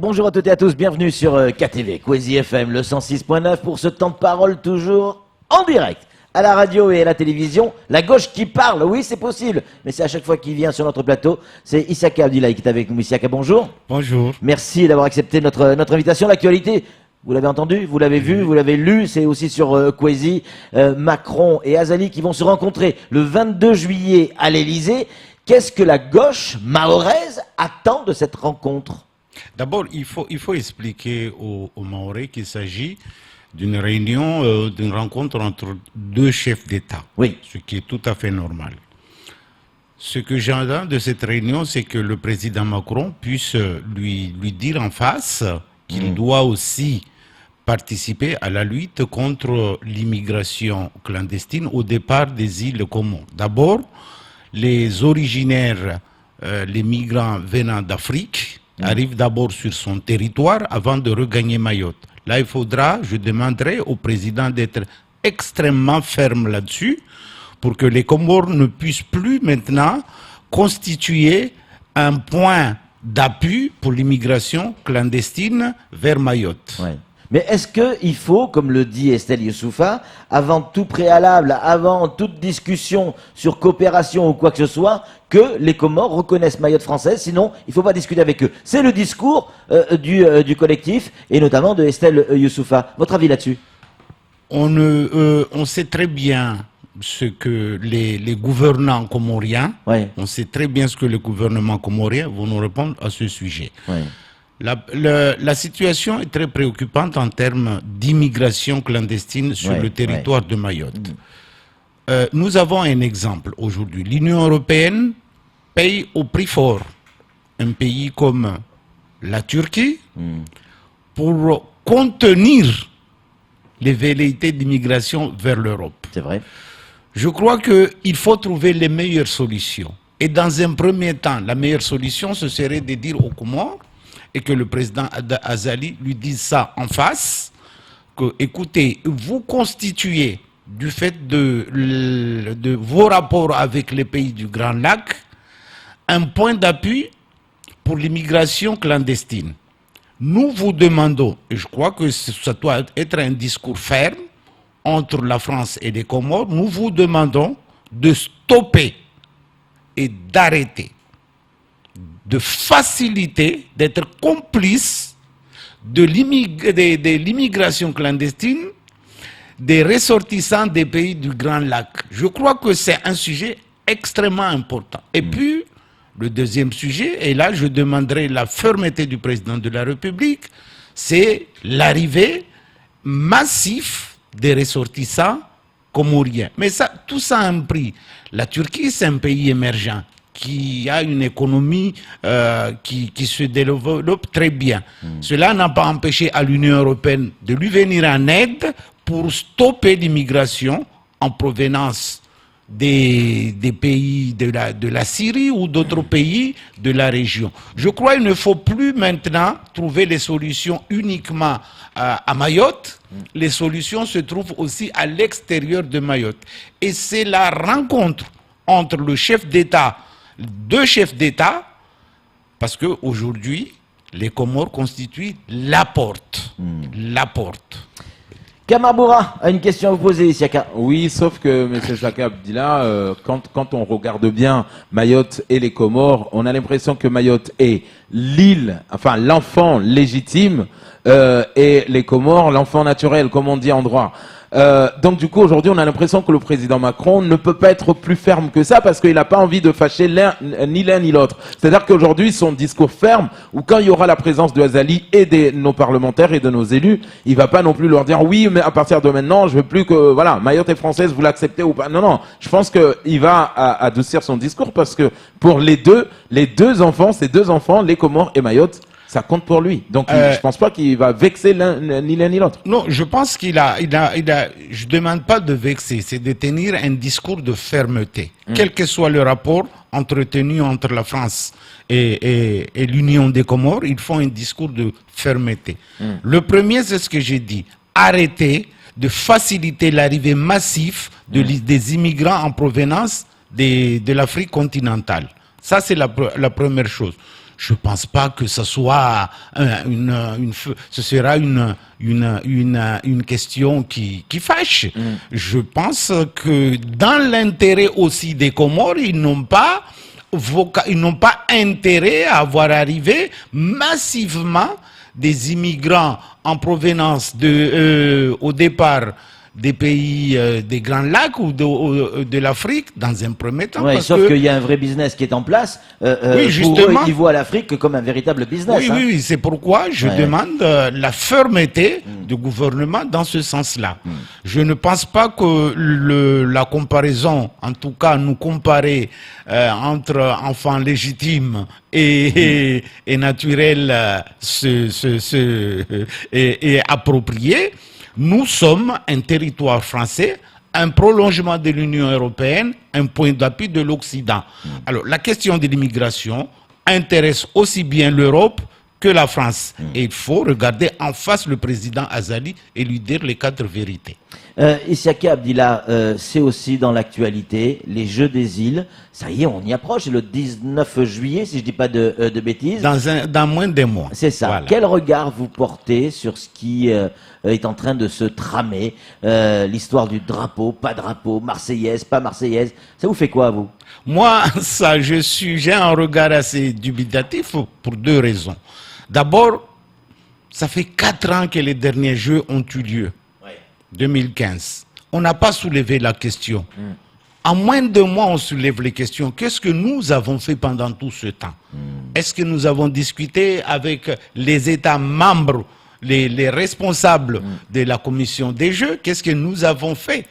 bonjour à toutes et à tous, bienvenue sur KTV, Kwezi FM, le 106.9 pour ce temps de parole toujours en direct. À la radio et à la télévision, la gauche qui parle, oui c'est possible, mais c'est à chaque fois qu'il vient sur notre plateau, c'est Issaka Abdillahi qui est avec nous. Issaka, bonjour. Bonjour. Merci d'avoir accepté notre invitation. L'actualité, vous l'avez entendu, vous l'avez vu, vous l'avez lu, c'est aussi sur Kwezi, Macron et Azali qui vont se rencontrer le 22 juillet à l'Elysée. Qu'est-ce que la gauche mahoraise attend de cette rencontre? D'abord, il faut expliquer aux Mahorais qu'il s'agit d'une réunion, d'une rencontre entre deux chefs d'État, oui, ce qui est tout à fait normal. Ce que j'entends de cette réunion, c'est que le président Macron puisse lui dire en face qu'il doit aussi participer à la lutte contre l'immigration clandestine au départ des îles Comores. D'abord, les originaires, les migrants venant d'Afrique, arrivent d'abord sur son territoire avant de regagner Mayotte. Là, je demanderai au président d'être extrêmement ferme là-dessus pour que les Comores ne puissent plus maintenant constituer un point d'appui pour l'immigration clandestine vers Mayotte. Ouais. Mais est-ce qu'il faut, comme le dit Estelle Youssoufa, avant tout préalable, avant toute discussion sur coopération ou quoi que ce soit, que les Comores reconnaissent Mayotte française, sinon il ne faut pas discuter avec eux. C'est le discours du collectif, et notamment de Estelle Youssoufa. Votre avis là-dessus? On sait très bien ce que les gouvernants comoriens, ouais, on sait très bien ce que les gouvernements comoriens vont nous répondre à ce sujet. Ouais. La situation est très préoccupante en termes d'immigration clandestine sur le territoire de Mayotte. Nous avons un exemple aujourd'hui. L'Union européenne paye au prix fort un pays comme la Turquie pour contenir les velléités d'immigration vers l'Europe. C'est vrai. Je crois qu'il faut trouver les meilleures solutions. Et dans un premier temps, la meilleure solution, ce serait de dire aux Comores, et que le président Azali lui dise ça en face, que, écoutez, vous constituez, du fait de vos rapports avec les pays du Grand Lac, un point d'appui pour l'immigration clandestine. Nous vous demandons, et je crois que ça doit être un discours ferme entre la France et les Comores, nous vous demandons de stopper et d'arrêter, de faciliter, d'être complice de l'immigration clandestine des ressortissants des pays du Grand Lac. Je crois que c'est un sujet extrêmement important. Et puis, le deuxième sujet, et là je demanderai la fermeté du président de la République, c'est l'arrivée massive des ressortissants comoriens. Mais ça, tout ça a un prix. La Turquie, c'est un pays émergent qui a une économie qui se développe très bien. Cela n'a pas empêché à l'Union européenne de lui venir en aide pour stopper l'immigration en provenance des pays de la Syrie ou d'autres pays de la région. Je crois qu'il ne faut plus maintenant trouver les solutions uniquement à Mayotte. Les solutions se trouvent aussi à l'extérieur de Mayotte. Et c'est la rencontre entre le chef d'État, deux chefs d'État, parce qu'aujourd'hui, les Comores constituent la porte. La porte. Kamarboura a une question à vous poser, Issaka. Oui, sauf que, M. Issaka Abdillah, quand on regarde bien Mayotte et les Comores, on a l'impression que Mayotte est l'île, enfin l'enfant légitime, et les Comores, l'enfant naturel, comme on dit en droit. Donc du coup aujourd'hui on a l'impression que le président Macron ne peut pas être plus ferme que ça parce qu'il n'a pas envie de fâcher ni l'un ni l'autre. C'est-à-dire qu'aujourd'hui son discours ferme, ou quand il y aura la présence de Azali et de nos parlementaires et de nos élus, il va pas non plus leur dire oui mais à partir de maintenant je veux plus que voilà Mayotte est française, vous l'acceptez ou pas. Non, je pense qu'il va adoucir son discours parce que pour ces deux enfants, les Comores et Mayotte, ça compte pour lui. Donc, je pense pas qu'il va vexer ni l'un ni l'autre. Non, je pense je demande pas de vexer, c'est de tenir un discours de fermeté. Quel que soit le rapport entretenu entre la France et l'Union des Comores, ils font un discours de fermeté. Le premier, c'est ce que j'ai dit. Arrêter de faciliter l'arrivée massive des immigrants en provenance de l'Afrique continentale. Ça, c'est la première chose. je pense pas que ce soit ce sera une question qui fâche. Je pense que dans l'intérêt aussi des Comores, ils n'ont pas intérêt à voir arriver massivement des immigrants en provenance au départ des pays des Grands Lacs ou de l'Afrique dans un premier temps. Ouais, sauf qu'il y a un vrai business qui est en place. Oui, justement. Pour eux, ils voient l'Afrique comme un véritable business. Oui, oui, c'est pourquoi je demande la fermeté du gouvernement dans ce sens-là. Je ne pense pas que la comparaison, en tout cas nous comparer entre enfants légitimes et naturels est approprié. Nous sommes un territoire français, un prolongement de l'Union européenne, un point d'appui de l'Occident. Alors, la question de l'immigration intéresse aussi bien l'Europe que la France. Et il faut regarder en face le président Azali et lui dire les 4 vérités. Issakia Abdillah, c'est aussi dans l'actualité, les Jeux des îles. Ça y est, on y approche, c'est le 19 juillet, si je ne dis pas de bêtises. Dans moins d'un mois. C'est ça. Voilà. Quel regard vous portez sur ce qui est en train de se tramer, l'histoire du drapeau, pas drapeau, marseillaise, pas marseillaise? Ça vous fait quoi, vous? Moi, j'ai un regard assez dubitatif pour 2 raisons. D'abord, ça fait 4 ans que les derniers Jeux ont eu lieu. 2015. On n'a pas soulevé la question. En moins de mois, on soulève les questions. Qu'est-ce que nous avons fait pendant tout ce temps? Est-ce que nous avons discuté avec les États membres, les responsables de la commission des Jeux? Qu'est-ce que nous avons fait?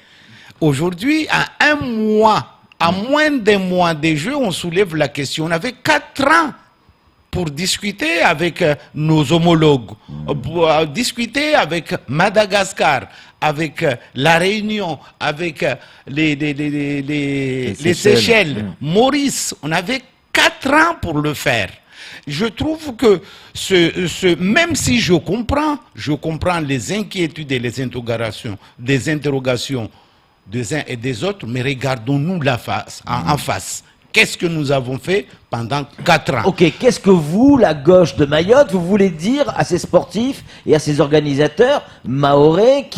Aujourd'hui, à moins d'un mois des Jeux, on soulève la question. On avait 4 ans pour discuter avec nos homologues, pour discuter avec Madagascar, avec la Réunion, avec les Seychelles, Maurice. On avait 4 ans pour le faire. Je trouve que même si je comprends les inquiétudes et les interrogations des uns et des autres, mais regardons-nous en face. Qu'est-ce que nous avons fait pendant 4 ans? Ok, qu'est-ce que vous, la gauche de Mayotte, vous voulez dire à ces sportifs et à ces organisateurs mahorais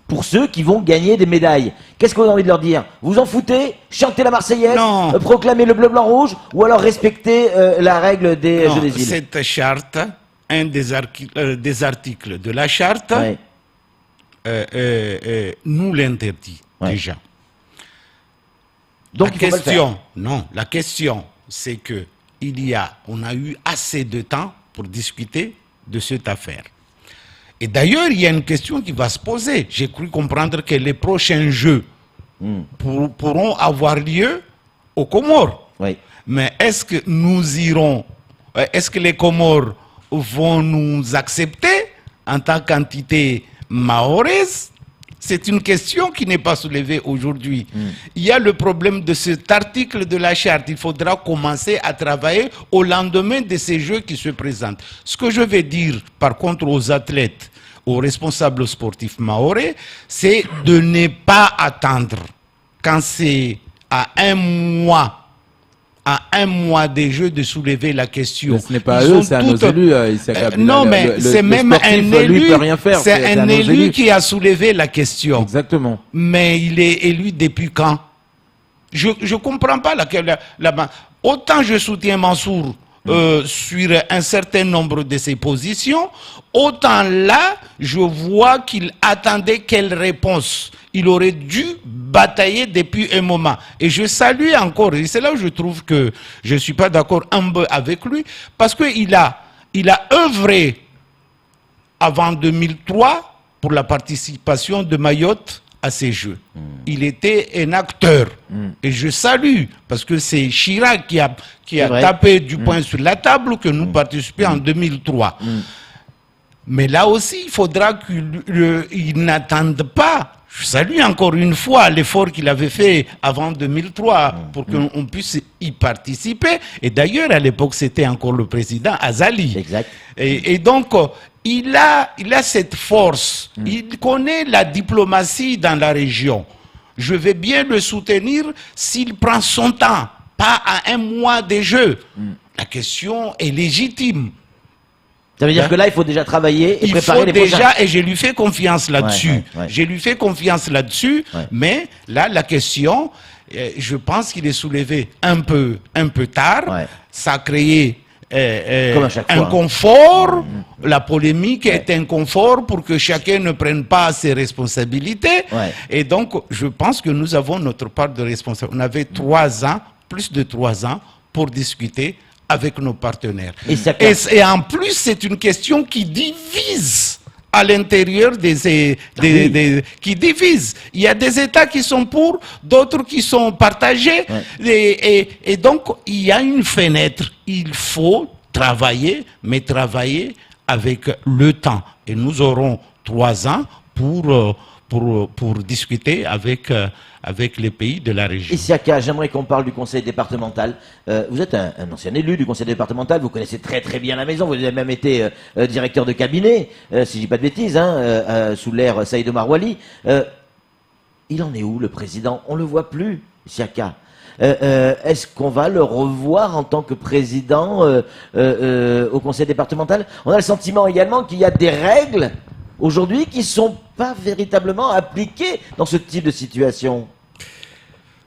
pour ceux qui vont gagner des médailles? Qu'est-ce que vous avez envie de leur dire? Vous en foutez? Chantez la Marseillaise? Proclamez le bleu, blanc, rouge? Ou alors respectez la règle des Jeux des îles? Cette charte, un des articles de la charte, nous l'interdit déjà. Donc la question, c'est que on a eu assez de temps pour discuter de cette affaire. Et d'ailleurs, il y a une question qui va se poser. J'ai cru comprendre que les prochains Jeux pourront avoir lieu aux Comores. Mais est-ce que est-ce que les Comores vont nous accepter en tant qu'entité mahoraise? C'est une question qui n'est pas soulevée aujourd'hui. Il y a le problème de cet article de la charte. Il faudra commencer à travailler au lendemain de ces Jeux qui se présentent. Ce que je vais dire, par contre, aux athlètes, aux responsables sportifs mahorais, c'est de ne pas attendre quand c'est à un mois des Jeux de soulever la question. Mais ce n'est pas eux, c'est à nos élus. Non, mais c'est même un élu. C'est un élu qui a soulevé la question. Exactement. Mais il est élu depuis quand? Je ne comprends pas autant je soutiens Mansour sur un certain nombre de ses positions, autant là, je vois qu'il attendait quelle réponse. Il aurait dû batailler depuis un moment. Et je salue encore, et c'est là où je trouve que je ne suis pas d'accord un peu avec lui, parce qu'il a œuvré avant 2003 pour la participation de Mayotte à ces Jeux. Il était un acteur. Et je salue, parce que c'est Chirac qui a tapé du poing sur la table que nous participions en 2003. Mais là aussi, il faudra qu'il n'attende pas. Je salue encore une fois l'effort qu'il avait fait avant 2003 pour qu'on puisse y participer. Et d'ailleurs, à l'époque, c'était encore le président Azali. Exact. Et donc, il a cette force. Il connaît la diplomatie dans la région. Je vais bien le soutenir s'il prend son temps, pas à un mois des Jeux. la question est légitime. Ça veut dire que là, il faut déjà travailler et Il préparer faut les déjà, prochains. et je lui fais confiance là-dessus. Ouais. Je lui fais confiance là-dessus, Ouais. mais là, la question, je pense qu'il est soulevé un peu tard. Ouais. Ça a créé Comme à chaque un fois, hein. confort. La polémique est un confort pour que chacun ne prenne pas ses responsabilités. Ouais. Et donc, je pense que nous avons notre part de responsabilité. On avait 3 ans, plus de 3 ans, pour discuter avec nos partenaires. Et en plus, c'est une question qui divise à l'intérieur qui divise. Il y a des États qui sont pour, d'autres qui sont partagés. Ouais. Et donc, il y a une fenêtre. Il faut travailler, mais travailler avec le temps. Et nous aurons 3 ans pour discuter avec les pays de la région. Isiaka, j'aimerais qu'on parle du conseil départemental. Vous êtes un ancien élu du conseil départemental, vous connaissez très très bien la maison, vous avez même été directeur de cabinet, si je dis pas de bêtises, sous l'ère Saïd Omar Wali. Il en est où le président? On le voit plus, Isiaka. Est-ce qu'on va le revoir en tant que président au conseil départemental? On a le sentiment également qu'il y a des règles aujourd'hui qui sont pas véritablement appliquées dans ce type de situation.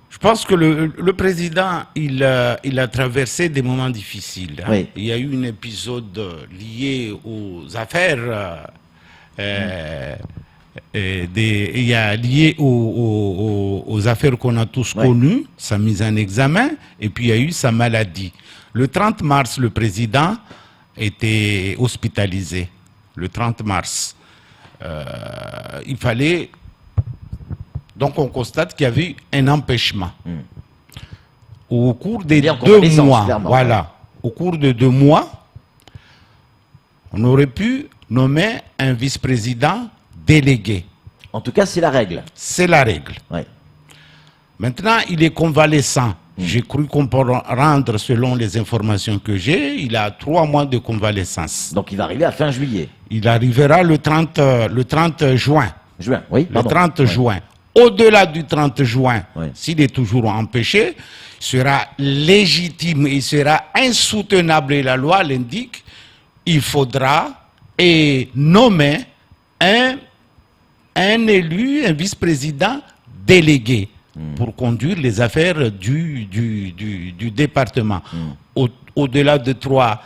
Je pense que le président, il a traversé des moments difficiles. Hein. Oui. Il y a eu un épisode lié aux affaires, il y a lié aux affaires qu'on a tous connues, sa mise en examen, et puis il y a eu sa maladie. Le 30 mars, le président était hospitalisé. Le 30 mars. Il fallait... Donc on constate qu'il y avait un empêchement. Au cours des 2 mois, voilà, au cours de 2 mois, on aurait pu nommer un vice-président délégué. En tout cas, c'est la règle. C'est la règle. Ouais. Maintenant, il est convalescent. J'ai cru comprendre, selon les informations que j'ai, il a 3 mois de convalescence. Donc il va arriver à fin juillet. Il arrivera le 30 juin. Juin, oui. Le 30 juin. Au-delà du 30 juin, s'il est toujours empêché, il sera légitime, il sera insoutenable, et la loi l'indique, il faudra nommer un élu, un vice-président délégué pour conduire les affaires du département. Au-delà de 3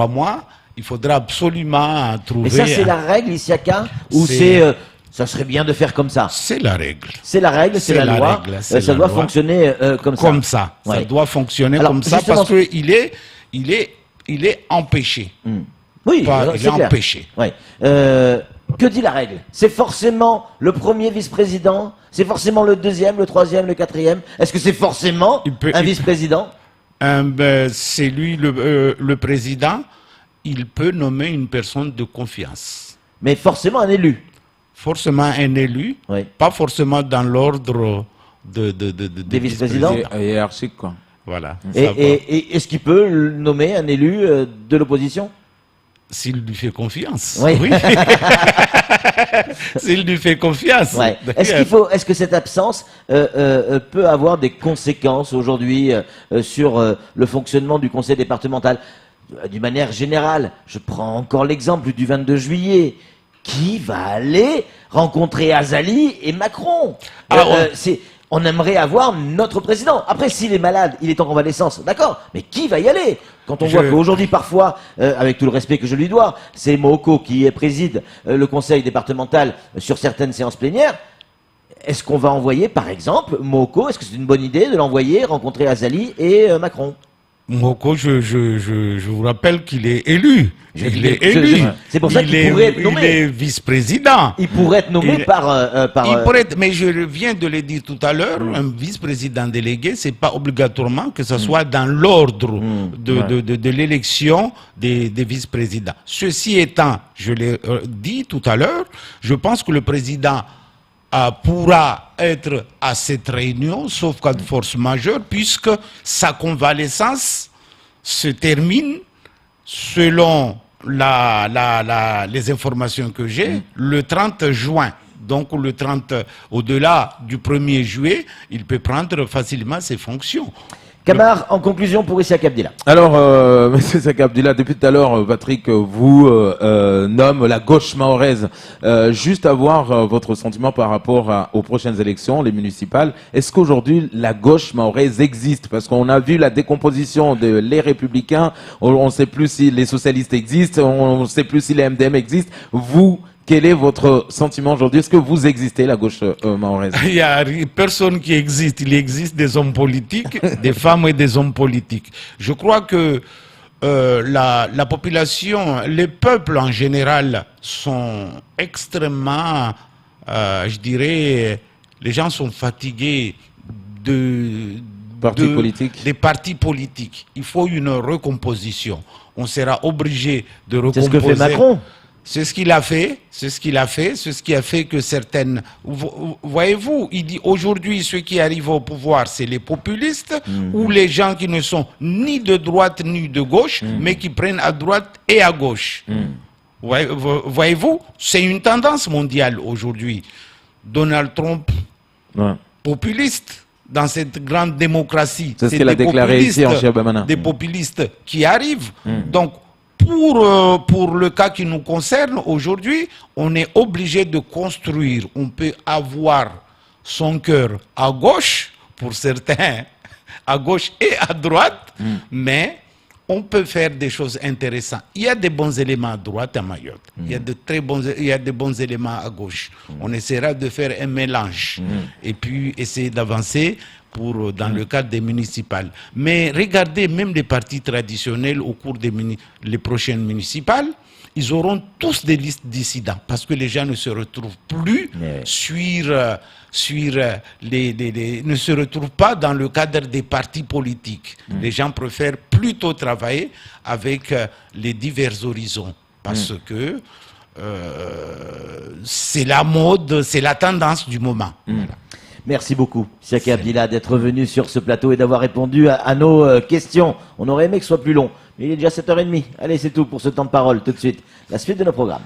mois, il faudra absolument trouver... Et ça, c'est la règle, Isiaka, ou ça serait bien de faire comme ça? C'est la règle. C'est la règle, c'est la loi. Ça doit fonctionner comme ça. Comme ça. Ça doit fonctionner comme ça parce qu'il est empêché. Oui, il est empêché. Ouais. Que dit la règle? C'est forcément le premier vice-président? C'est forcément le deuxième, le troisième, le quatrième? Est-ce que c'est forcément un vice-président? C'est lui le président. Il peut nommer une personne de confiance. Mais forcément un élu? Forcément un élu, pas forcément dans l'ordre des vice-présidents. Hiérarchique, quoi. Voilà. Et est-ce qu'il peut nommer un élu de l'opposition? S'il lui fait confiance. Oui. S'il lui fait confiance. Ouais. Est-ce que cette absence peut avoir des conséquences aujourd'hui sur le fonctionnement du conseil départemental? D'une manière générale, je prends encore l'exemple du 22 juillet. Qui va aller rencontrer Azali et Macron? On aimerait avoir notre président. Après, s'il est malade, il est en convalescence, d'accord. Mais qui va y aller? Quand on voit qu'aujourd'hui, parfois, avec tout le respect que je lui dois, c'est Moko qui préside le conseil départemental sur certaines séances plénières. Est-ce qu'on va envoyer, par exemple, Moko? Est-ce que c'est une bonne idée de l'envoyer rencontrer Azali et Macron? Moko, je vous rappelle qu'il est élu. Il est élu. C'est pour ça qu'il pourrait être nommé. Il est vice-président. Il pourrait être nommé mais je viens de le dire tout à l'heure, un vice-président délégué, c'est pas obligatoirement que ce soit dans l'ordre de l'élection des vice-présidents. Ceci étant, je l'ai dit tout à l'heure, je pense que le président pourra être à cette réunion, sauf cas de force majeure, puisque sa convalescence se termine, selon les informations que j'ai, le 30 juin. Donc au-delà du 1er juillet, il peut prendre facilement ses fonctions. Camar, en conclusion pour Issa Abdillah. Alors, Monsieur Saka Abdillah, depuis tout à l'heure, Patrick vous nomme la gauche mahoraise. Juste avoir votre sentiment par rapport aux prochaines élections, les municipales. Est-ce qu'aujourd'hui la gauche mahoraise existe? Parce qu'on a vu la décomposition de les Républicains. On ne sait plus si les socialistes existent. On ne sait plus si les MDM existent. Vous, quel est votre sentiment aujourd'hui? Est-ce que vous existez, la gauche mahoraise? Il n'y a personne qui existe. Il existe des hommes politiques, des femmes et des hommes politiques. Je crois que la population, les peuples en général sont extrêmement, je dirais, les gens sont fatigués des partis politiques. Il faut une recomposition. On sera obligé de recomposer. C'est ce que fait Macron. C'est ce qu'il a fait, c'est ce qu'il a fait, c'est ce qui a fait que certaines... Voyez-vous, il dit aujourd'hui, ceux qui arrivent au pouvoir, c'est les populistes ou les gens qui ne sont ni de droite ni de gauche, mais qui prennent à droite et à gauche. Voyez-vous, c'est une tendance mondiale aujourd'hui. Donald Trump, populiste, dans cette grande démocratie. C'est ce qu'il a déclaré ici en Chiabamana. Des populistes qui arrivent. Donc, pour le cas qui nous concerne aujourd'hui, on est obligé de construire. On peut avoir son cœur à gauche, pour certains, à gauche et à droite, mais on peut faire des choses intéressantes. Il y a des bons éléments à droite à Mayotte. Il y a des bons éléments à gauche. On essaiera de faire un mélange et puis essayer d'avancer dans le cadre des municipales. Mais regardez, même les partis traditionnels au cours des les prochaines municipales, ils auront tous des listes dissidents parce que les gens ne se retrouvent plus ne se retrouvent pas dans le cadre des partis politiques. Les gens préfèrent plutôt travailler avec les divers horizons parce que c'est la mode, c'est la tendance du moment. Voilà. Merci beaucoup, Siaka Abdillah, d'être venu sur ce plateau et d'avoir répondu à nos questions. On aurait aimé que ce soit plus long, mais il est déjà 7h30. Allez, c'est tout pour ce temps de parole. Tout de suite, la suite de nos programmes.